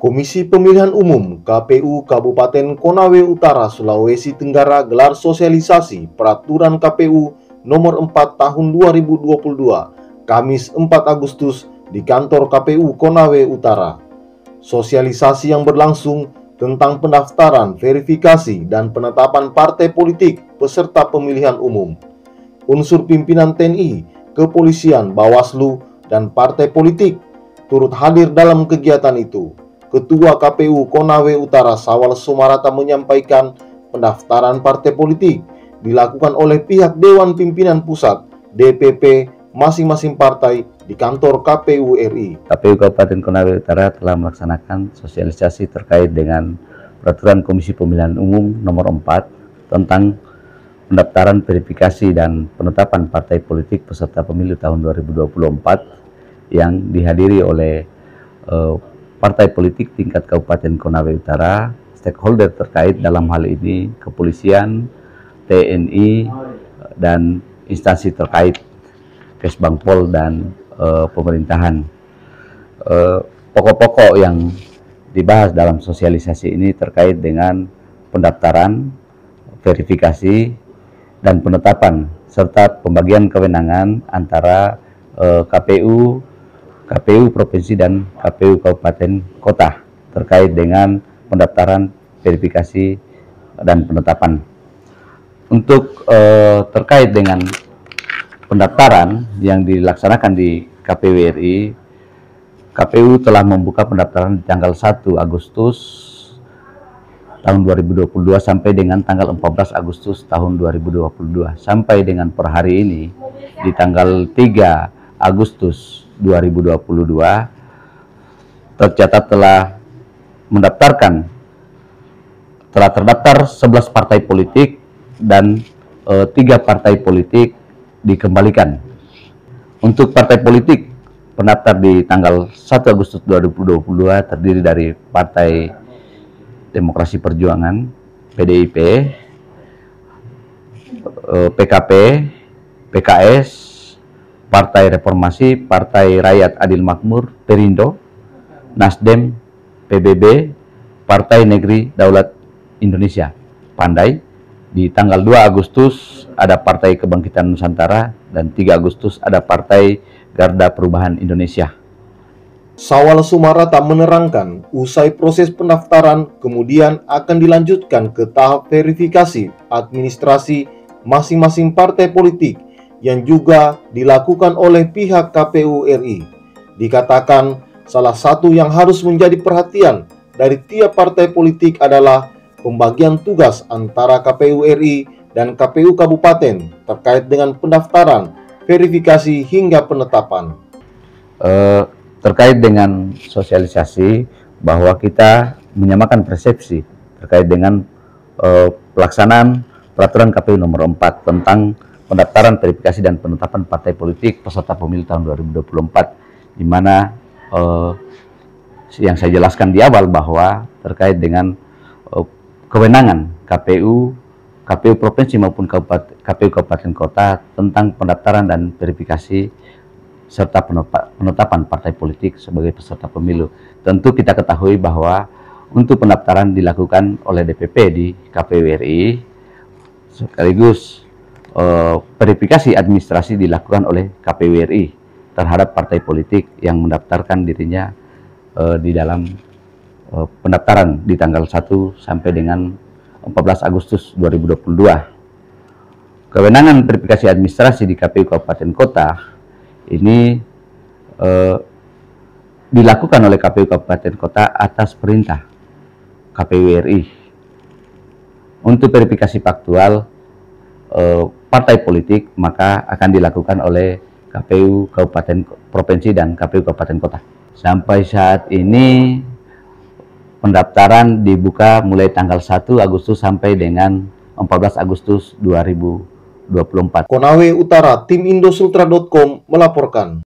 Komisi Pemilihan Umum KPU Kabupaten Konawe Utara, Sulawesi Tenggara gelar sosialisasi Peraturan KPU Nomor 4 Tahun 2022, Kamis 4 Agustus di kantor KPU Konawe Utara. Sosialisasi yang berlangsung tentang pendaftaran, verifikasi, dan penetapan partai politik peserta pemilihan umum. Unsur pimpinan TNI, Kepolisian, Bawaslu, dan partai politik turut hadir dalam kegiatan itu. Ketua KPU Konawe Utara Sawal Sumarata menyampaikan pendaftaran partai politik dilakukan oleh pihak Dewan Pimpinan Pusat DPP masing-masing partai di kantor KPU RI. KPU Kabupaten Konawe Utara telah melaksanakan sosialisasi terkait dengan Peraturan Komisi Pemilihan Umum Nomor 4 tentang pendaftaran, verifikasi, dan penetapan partai politik peserta pemilu tahun 2024 yang dihadiri oleh partai politik tingkat Kabupaten Konawe Utara, stakeholder terkait dalam hal ini Kepolisian, TNI, dan instansi terkait Kesbangpol dan pemerintahan. Pokok-pokok yang dibahas dalam sosialisasi ini terkait dengan pendaftaran, verifikasi, dan penetapan serta pembagian kewenangan antara KPU Provinsi dan KPU Kabupaten Kota terkait dengan pendaftaran, verifikasi, dan penetapan. Untuk terkait dengan pendaftaran yang dilaksanakan di KPU RI, KPU telah membuka pendaftaran di tanggal 1 Agustus tahun 2022 sampai dengan tanggal 14 Agustus tahun 2022. Sampai dengan per hari ini di tanggal 3 Agustus 2022 tercatat telah terdaftar 11 partai politik dan 3 partai politik dikembalikan. Untuk partai politik pendaftar di tanggal 1 Agustus 2022 terdiri dari Partai Demokrasi Perjuangan PDIP, PKP, PKS, Partai Reformasi, Partai Rakyat Adil Makmur, Perindo, Nasdem, PBB, Partai Negeri Daulat Indonesia, Pandai. Di tanggal 2 Agustus ada Partai Kebangkitan Nusantara dan 3 Agustus ada Partai Garda Perubahan Indonesia. Sawal Sumarata menerangkan, usai proses pendaftaran kemudian akan dilanjutkan ke tahap verifikasi administrasi masing-masing partai politik yang juga dilakukan oleh pihak KPU RI. Dikatakan salah satu yang harus menjadi perhatian dari tiap partai politik adalah pembagian tugas antara KPU RI dan KPU Kabupaten terkait dengan pendaftaran, verifikasi, hingga penetapan. Terkait dengan sosialisasi bahwa kita menyamakan persepsi terkait dengan pelaksanaan Peraturan KPU Nomor 4 tentang pendaftaran, verifikasi, dan penetapan partai politik peserta pemilu tahun 2024, di mana yang saya jelaskan di awal bahwa terkait dengan kewenangan KPU Provinsi maupun KPU Kabupaten Kota tentang pendaftaran dan verifikasi serta penetapan partai politik sebagai peserta pemilu. Tentu kita ketahui bahwa untuk pendaftaran dilakukan oleh DPP di KPU RI, sekaligus verifikasi administrasi dilakukan oleh KPU RI terhadap partai politik yang mendaftarkan dirinya di dalam pendaftaran di tanggal 1 sampai dengan 14 Agustus 2022. Kewenangan verifikasi administrasi di KPU Kabupaten Kota ini dilakukan oleh KPU Kabupaten Kota atas perintah KPU RI. Untuk verifikasi faktual partai politik maka akan dilakukan oleh KPU Kabupaten Provinsi dan KPU Kabupaten Kota. Sampai saat ini pendaftaran dibuka mulai tanggal 1 Agustus sampai dengan 14 Agustus 2024. Konawe Utara, tim Indosultra.com melaporkan.